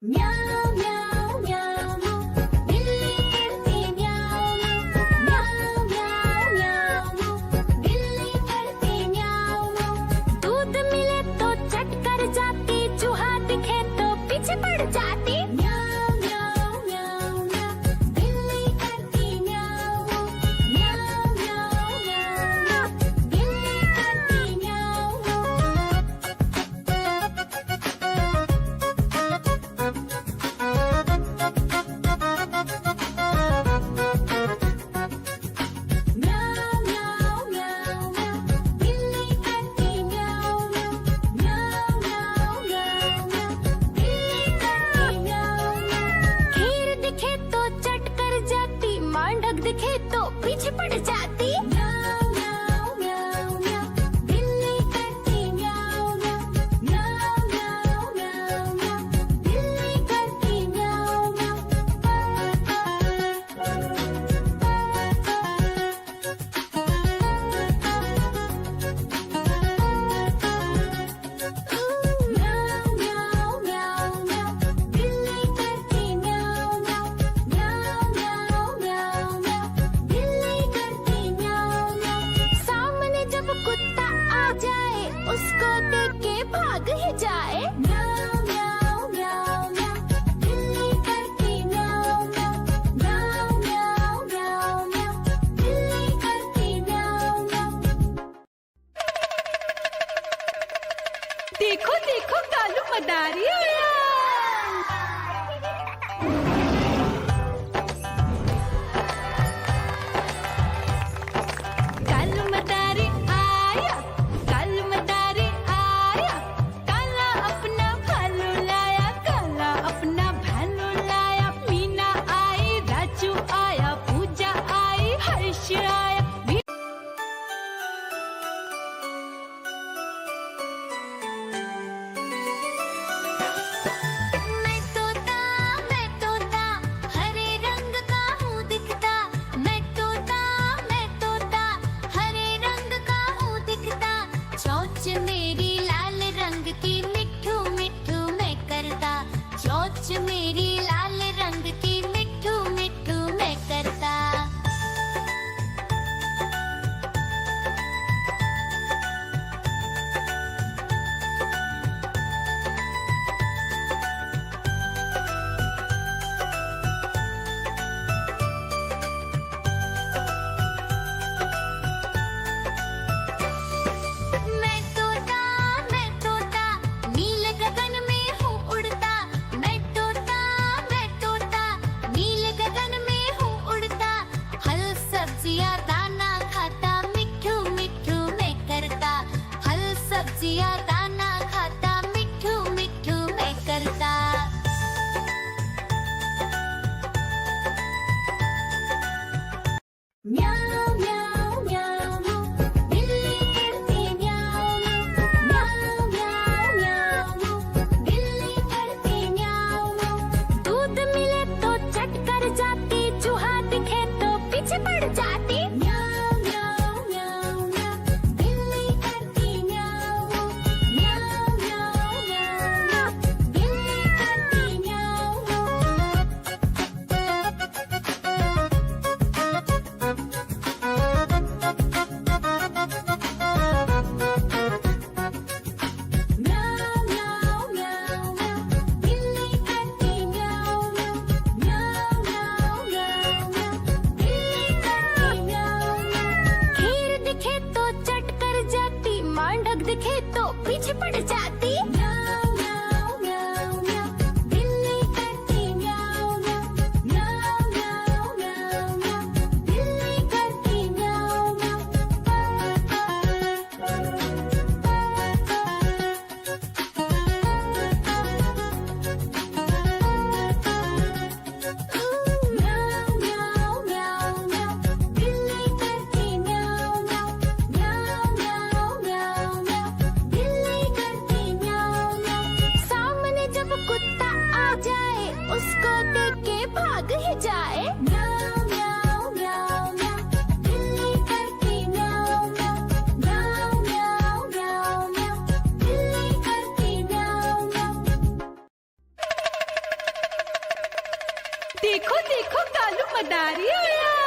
म्याऊं म्याऊं म्याऊं बिल्ली करती म्याऊं म्याऊं म्याऊं म्याऊं बिल्ली करती म्याऊं। दूध मिले तो चट कर जाती, चूहा दिखे तो पीछे पड़ जाती। म्याऊं म्याऊं म्याऊं म्याऊं बिल्ली करती म्याऊं म्याऊं म्याऊं म्याऊं बिल्ली करती म्याऊं। म्याऊं म्याऊं म्याऊं म्याऊं बिल्ली करती म्याऊं म्याऊं म्याऊं म्याऊं म्याऊं बिल्ली करती म्याऊं। खीर दिखे तो चट कर जाती, मांडक दिखे तो पीछे पड़ जाती। म्याऊं म्याऊं म्याऊं म्याऊं बिल्ली करती म्याऊं म्याऊं म्याऊं म्याऊं म्याऊं बिल्ली करती म्याऊं म्याऊं म्याऊं म्याऊं म्याऊं बिल्ली करती म्याऊं म्याऊं म्याऊं म्याऊं म्याऊं बिल्ली करती म्याऊं। सामने जब कुत्ता आ जाए, उसको देख के भाग ही जाए। म्याऊं म्याऊं म्याऊं म्याऊं बिल्ली करती म्याऊं म्याऊं म्याऊं म्याऊं म्याऊं बिल्ली करती म्याऊं। देखो देखो कालू मदारी आया। कालू मदारी आया, कालू मदारी आया। काला अपना भालू लाया, काला अपना भालू लाया। मीना आई, राजू आया, पूजा आई, हर्ष आया। मैं तोता हरे रंग का हूँ दिखता। मैं तोता हरे रंग का हूँ दिखता। चोंच मेरी लाल रंग की, मिट्ठू मिट्ठू मैं करता। चोंच मेरी लाल रंग की, मिट्ठू मिट्ठू मैं करता। मैं तोता नील गगन में हूँ उड़ता। मैं तोता नील गगन में हूँ उड़ता। फल सब्जियाँ दाना खाता, मिट्ठू मिट्ठू मैं करता। फल सब्जियाँ दाना खाता, मिट्ठू मिट्ठू मैं करता। म्याऊं म्याऊं म्याऊं बिल्ली करती म्याऊं म्याऊं म्याऊं म्याऊं बिल्ली करती म्याऊं। दूध मिले तो चट कर जाती, चूहा दिखे तो पीछे पड़ जाती। म्याऊं म्याऊं म्याऊं म्याऊं बिल्ली करती म्याऊं म्याऊं म्याऊं म्याऊं बिल्ली करती म्याऊं। म्याऊं म्याऊं म्याऊं म्याऊं बिल्ली करती म्याऊं म्याऊं म्याऊं म्याऊं म्याऊं बिल्ली करती म्याऊं। खीर दिखे तो चट कर जाती, मांडक दिखे तो पीछे पड़ जाती। म्याऊं म्याऊं म्याऊं म्याऊं बिल्ली करती म्याऊं म्याऊं म्याऊं म्याऊं म्याऊं बिल्ली करती म्याऊं। म्याऊं म्याऊं म्याऊं म्याऊं बिल्ली करती म्याऊं म्याऊं म्याऊं म्याऊं म्याऊं बिल्ली करती म्याऊं। सामने जब कुत्ता आ जाए, उसको देख के भाग ही जाए। म्याऊं म्याऊं म्याऊं म्याऊं बिल्ली करती म्याऊं म्याऊं म्याऊं म्याऊं म्याऊं बिल्ली करती म्याऊं। देखो देखो कालू मदारी आया।